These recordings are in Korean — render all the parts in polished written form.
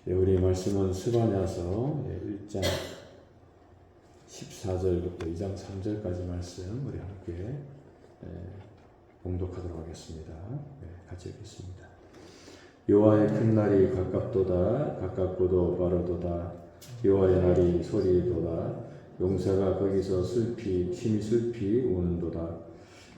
우리 말씀은 스바냐서 1장 14절부터 2장 3절까지 말씀 우리 함께 봉독하도록 하겠습니다. 같이 읽겠습니다. 여호와의 큰 날이 가깝도다. 가깝고도 빠르도다. 여호와의 날이 소리도다. 용사가 거기서 심히 슬피 우는도다.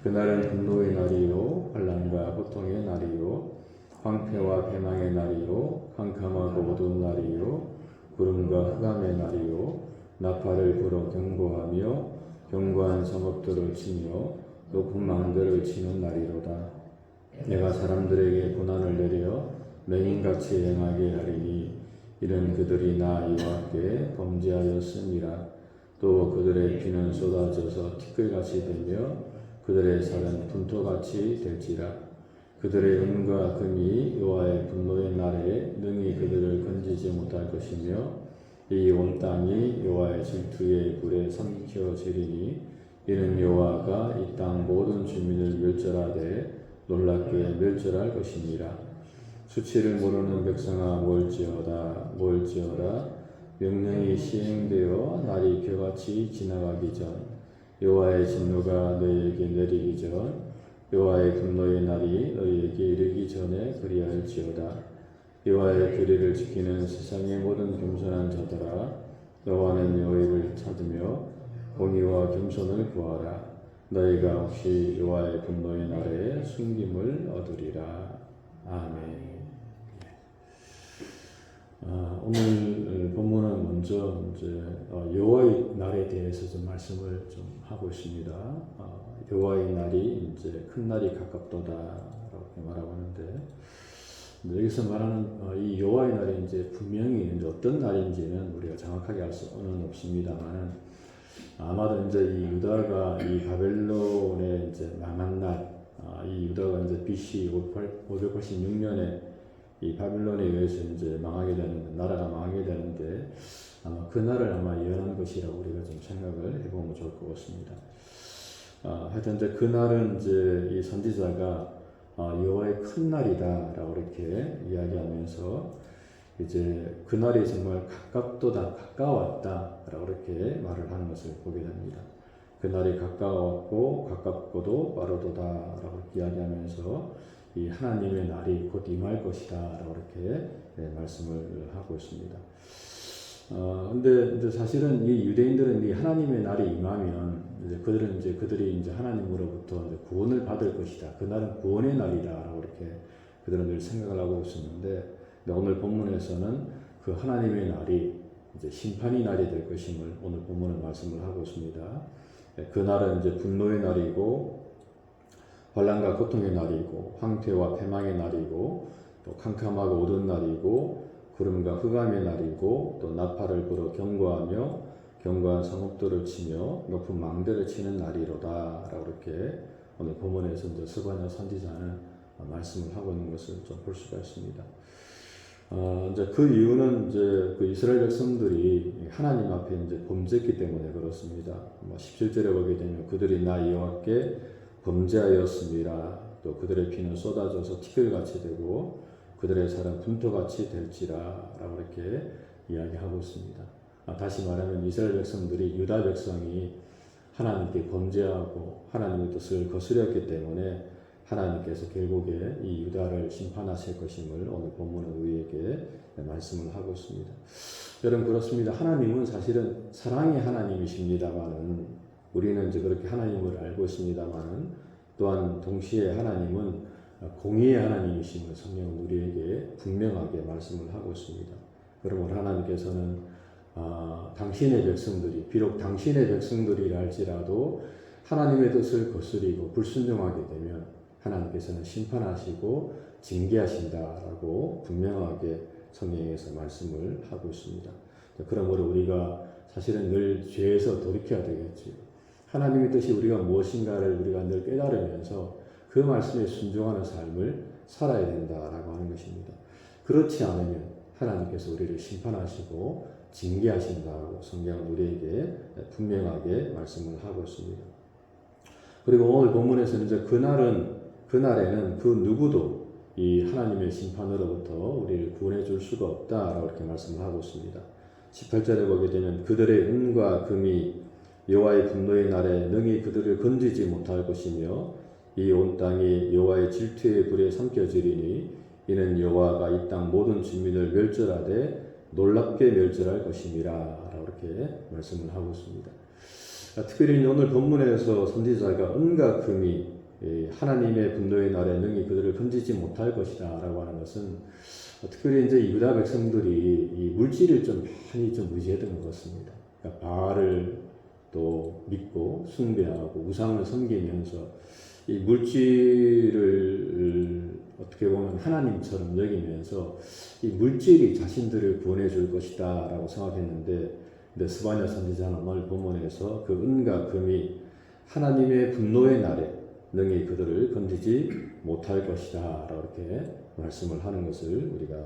그날은 분노의 날이요 환난과 고통의 날이요 황폐와 패망의 날이요 캄캄하고 어두운 날이요 구름과 흑암의 날이요 나팔을 불어 경고하며 견고한 성읍들을 치며 높은 망대를 치는 날이로다. 내가 사람들에게 고난을 내려 맹인같이 행하게 하리니 이는 그들이 나 여호와께 범죄하였음이라. 또 그들의 피는 쏟아져서 티끌같이 되며 그들의 살은 분토같이 될지라. 그들의 은과 금이 여호와의 분노의 날에 능히 그들을 건지지 못할 것이며 이 온 땅이 여호와의 질투의 불에 삼켜지리니 이는 여호와가 이 땅 모든 주민을 멸절하되 놀랍게 멸절할 것이니라. 수치를 모르는 백성아 몰지어라. 명령이 시행되어 날이 겨같이 지나가기 전 여호와의 진노가 너희에게 내리기 전 여호와의 분노의 날이 너희에게 이르기 전에 그리할지어다. 여호와의 규례를 지키는 세상의 모든 겸손한 자들아, 너와는 여호와를 찾으며 공의와 겸손을 구하라. 너희가 혹시 여호와의 분노의 날에 숨김을 얻으리라. 아멘. 오늘 본문은 먼저 여호와의 날에 대해서 좀 말씀을 좀 하고 있습니다. 여호와의 날이 이제 큰 날이 가깝도다라고 말하고 하는데, 여기서 말하는 이 여호와의 날이 이제 분명히 이제 어떤 날인지는 우리가 정확하게 알 수는 없습니다만, 아마도 이제 이 유다가 이 바벨론에 이제 망한 날, 이 유다가 이제 BC 586년에 이 바빌론에 의해서 이제 망하게 되는, 나라가 망하게 되는데, 아마 그 날을 아마 예언한 것이라고 우리가 좀 생각을 해보면 좋을 것 같습니다. 하여튼 이제 그 날은 이제 이 선지자가 여호와의 큰 날이다라고 이렇게 이야기하면서 이제 그 날이 정말 가깝도다, 가까웠다라고 이렇게 말을 하는 것을 보게 됩니다. 그 날이 가까웠고 가깝고도 빠르도다라고 이야기하면서 이 하나님의 날이 곧 임할 것이다라고 이렇게 말씀을 하고 있습니다. 근데 사실은 이 유대인들은 이 하나님의 날이 임하면 그들이 이제 하나님으로부터 이제 구원을 받을 것이다. 그 날은 구원의 날이다라고 이렇게 그들은 늘 생각을 하고 있었는데, 오늘 본문에서는 그 하나님의 날이 이제 심판의 날이 될 것임을 오늘 본문은 말씀을 하고 있습니다. 그 날은 이제 분노의 날이고 환난과 고통의 날이고 황폐와 패망의 날이고 또 캄캄하고 어두운 날이고 구름과 흑암의 날이고 또 나팔을 불어 경고하며 견고한 성읍들을 치며 높은 망대를 치는 날이로다라고 이렇게 오늘 본문에서 이제 스바냐 선지자는 말씀을 하고 있는 것을 좀 볼 수가 있습니다. 이제 그 이유는 이제 그 이스라엘 백성들이 하나님 앞에 이제 범죄했기 때문에 그렇습니다. 17절에 보게 되면 그들이 나 여호와께 범죄하였습니다. 또 그들의 피는 쏟아져서 티끌같이 되고 그들의 살은 분토같이 될지라라고 이렇게 이야기하고 있습니다. 다시 말하면 이스라엘 백성들이 유다 백성이 하나님께 범죄하고 하나님의 뜻을 거스렸기 때문에 하나님께서 결국에 이 유다를 심판하실 것임을 오늘 본문은 우리에게 말씀을 하고 있습니다. 여러분, 그렇습니다. 하나님은 사실은 사랑의 하나님이십니다만은, 우리는 이제 그렇게 하나님을 알고 있습니다만은, 또한 동시에 하나님은 공의의 하나님이심을 성경은 우리에게 분명하게 말씀을 하고 있습니다. 그러므로 하나님께서는 당신의 백성들이, 비록 당신의 백성들이라 할지라도 하나님의 뜻을 거스리고 불순종하게 되면 하나님께서는 심판하시고 징계하신다라고 분명하게 성경에서 말씀을 하고 있습니다. 그러므로 우리가 사실은 늘 죄에서 돌이켜야 되겠지요. 하나님의 뜻이 우리가 무엇인가를 우리가 늘 깨달으면서 그 말씀에 순종하는 삶을 살아야 된다라고 하는 것입니다. 그렇지 않으면 하나님께서 우리를 심판하시고 징계하신다고 성경은 우리에게 분명하게 말씀을 하고 있습니다. 그리고 오늘 본문에서는 이제 그날에는 그 누구도 이 하나님의 심판으로부터 우리를 구원해 줄 수가 없다라고 이렇게 말씀을 하고 있습니다. 18절에 보게 되면 그들의 은과 금이 여호와의 분노의 날에 능히 그들을 건지지 못할 것이며 이 온 땅이 여호와의 질투의 불에 삼켜지리니 이는 여호와가 이 땅 모든 주민을 멸절하되 놀랍게 멸절할 것임이라 라고 이렇게 말씀을 하고 있습니다. 특별히 오늘 본문에서 선지자가 은과 금이 하나님의 분노의 날에 능히 그들을 건지지 못할 것이다 라고 하는 것은 특별히 이제 유다 백성들이 이 물질을 좀 많이 좀 의지했던 것 같습니다. 그러니까 바알을 또 믿고 숭배하고 우상을 섬기면서 이 물질을 어떻게 보면 하나님처럼 여기면서 이 물질이 자신들을 구원해 줄 것이다 라고 생각했는데, 근데 스바냐 선지자는 오늘 본문에서 그 은과 금이 하나님의 분노의 날에 능히 그들을 건지지 못할 것이다 라고 이렇게 말씀을 하는 것을 우리가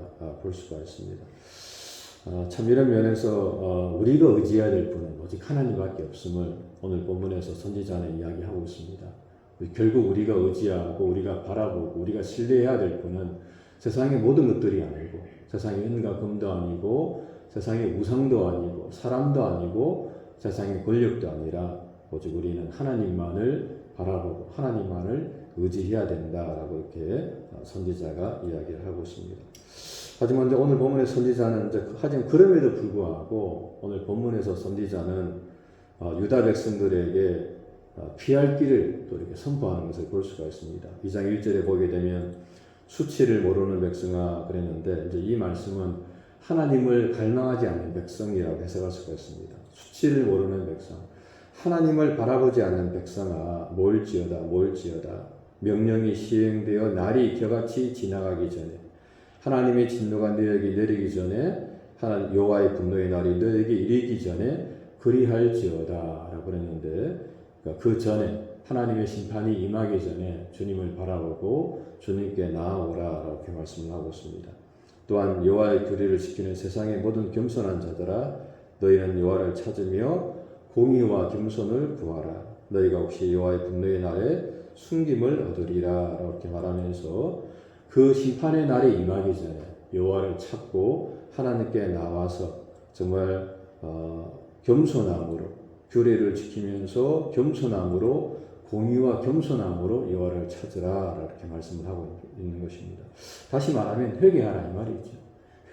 볼 수가 있습니다. 참 이런 면에서 우리가 의지해야 될 분은 오직 하나님밖에 없음을 오늘 본문에서 선지자는 이야기하고 있습니다. 결국 우리가 의지하고 우리가 바라보고 우리가 신뢰해야 될 분은 세상의 모든 것들이 아니고 세상의 은과 금도 아니고 세상의 우상도 아니고 사람도 아니고 세상의 권력도 아니라 오직 우리는 하나님만을 바라보고 하나님만을 의지해야 된다라고 이렇게 선지자가 이야기를 하고 있습니다. 하지만 이제 오늘 본문의 선지자는 하지만 그럼에도 불구하고 오늘 본문에서 선지자는 유다 백성들에게 피할 길을 또 이렇게 선포하는 것을 볼 수가 있습니다. 2장 1절에 보게 되면 수치를 모르는 백성아 그랬는데 이제 이 말씀은 하나님을 갈망하지 않는 백성이라고 해석할 수가 있습니다. 수치를 모르는 백성, 하나님을 바라보지 않는 백성아 모일지어다 명령이 시행되어 날이 겨같이 지나가기 전에 하나님의 진노가 너에게 내리기 전에 하나님 여호와의 분노의 날이 너에게 이르기 전에 그리할지어다 라고 그랬는데, 그러니까 그 전에 하나님의 심판이 임하기 전에 주님을 바라보고 주님께 나아오라 이렇게 말씀을 하고 있습니다. 또한 여호와의 규례를 지키는 세상의 모든 겸손한 자들아 너희는 여호와를 찾으며 공의와 겸손을 구하라. 너희가 혹시 여호와의 분노의 날에 숨김을 얻으리라 이렇게 말하면서 그 심판의 날이 임하기 전에 여호와를 찾고 하나님께 나와서 정말 겸손함으로 규례를 지키면서 겸손함으로 공의와 겸손함으로 여호와를 찾으라 이렇게 말씀을 하고 있는 것입니다. 다시 말하면 회개하라 이 말이죠.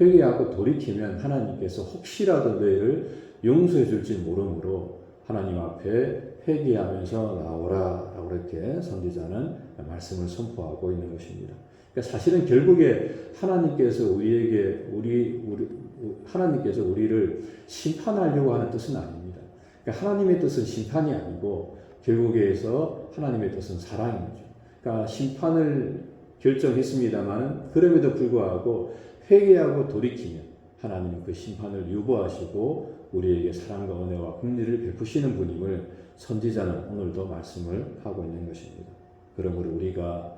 회개하고 돌이키면 하나님께서 혹시라도 너희를 용서해 줄지 모르므로 하나님 앞에 회개하면서 나오라 라고 이렇게 선지자는 말씀을 선포하고 있는 것입니다. 그러니까 사실은 결국에 하나님께서 하나님께서 우리를 심판하려고 하는 뜻은 아닙니다. 그러니까 하나님의 뜻은 심판이 아니고 결국에서 하나님의 뜻은 사랑이죠. 그러니까 심판을 결정했습니다만 그럼에도 불구하고 회개하고 돌이키면 하나님은 그 심판을 유보하시고 우리에게 사랑과 은혜와 긍휼을 베푸시는 분임을 선지자는 오늘도 말씀을 하고 있는 것입니다. 그러므로 우리가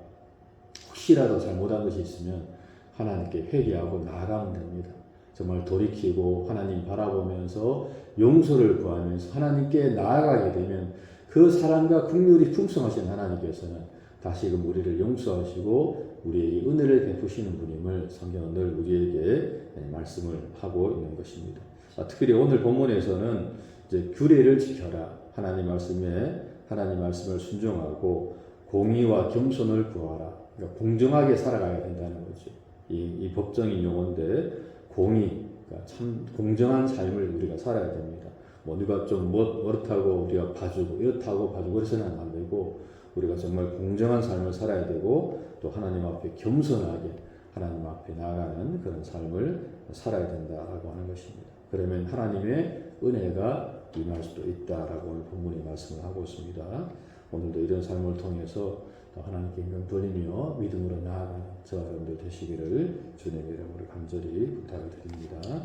혹시라도 잘못한 것이 있으면 하나님께 회개하고 나아가면 됩니다. 정말 돌이키고 하나님 바라보면서 용서를 구하면서 하나님께 나아가게 되면 그 사랑과 긍휼이 풍성하신 하나님께서는 다시금 우리를 용서하시고 우리에게 은혜를 베푸시는 분임을 성경은 늘 우리에게 말씀을 하고 있는 것입니다. 특별히 오늘 본문에서는 이제 규례를 지켜라. 하나님 말씀을 순종하고 공의와 겸손을 구하라. 그러니까 공정하게 살아가야 된다는 거죠. 이 법정인 용어인데 공의, 그러니까 참 공정한 삶을 우리가 살아야 됩니다. 누가 좀 그렇다고 우리가 봐주고 이렇다고 봐주고 그래서는 안 되고 우리가 정말 공정한 삶을 살아야 되고 또 하나님 앞에 겸손하게 하나님 앞에 나아가는 그런 삶을 살아야 된다라고 하는 것입니다. 그러면 하나님의 은혜가 임할 수도 있다라고 오늘 본문이 말씀을 하고 있습니다. 오늘도 이런 삶을 통해서 하나님께 영광 돌리며 믿음으로 나아가는 저와 여러분들 되시기를 주님의 이름으로 간절히 부탁을 드립니다.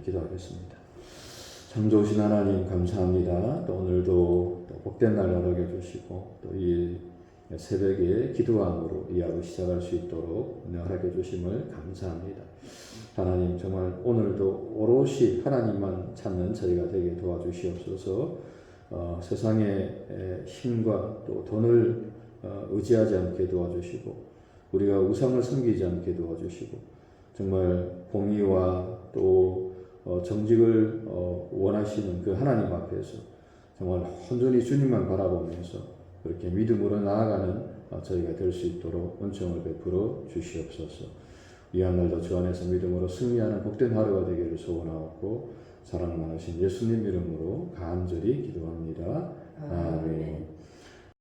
기도하겠습니다. 참 좋으신 하나님 감사합니다. 또 오늘도 또 복된 날 허락해 주시고 또 이 새벽에 기도함으로 이 하루 시작할 수 있도록 허락해 주심을 감사합니다. 하나님 정말 오늘도 오롯이 하나님만 찾는 저희가 되게 도와주시옵소서. 세상의 힘과 또 돈을 의지하지 않게 도와주시고 우리가 우상을 섬기지 않게 도와주시고 정말 공의와 또 정직을 원하시는 그 하나님 앞에서 정말 온전히 주님만 바라보면서 그렇게 믿음으로 나아가는 저희가 될 수 있도록 은총을 베풀어 주시옵소서. 이 한 날도 주 안에서 믿음으로 승리하는 복된 하루가 되기를 소원하고 사랑 많으신 예수님 이름으로 간절히 기도합니다. 아멘.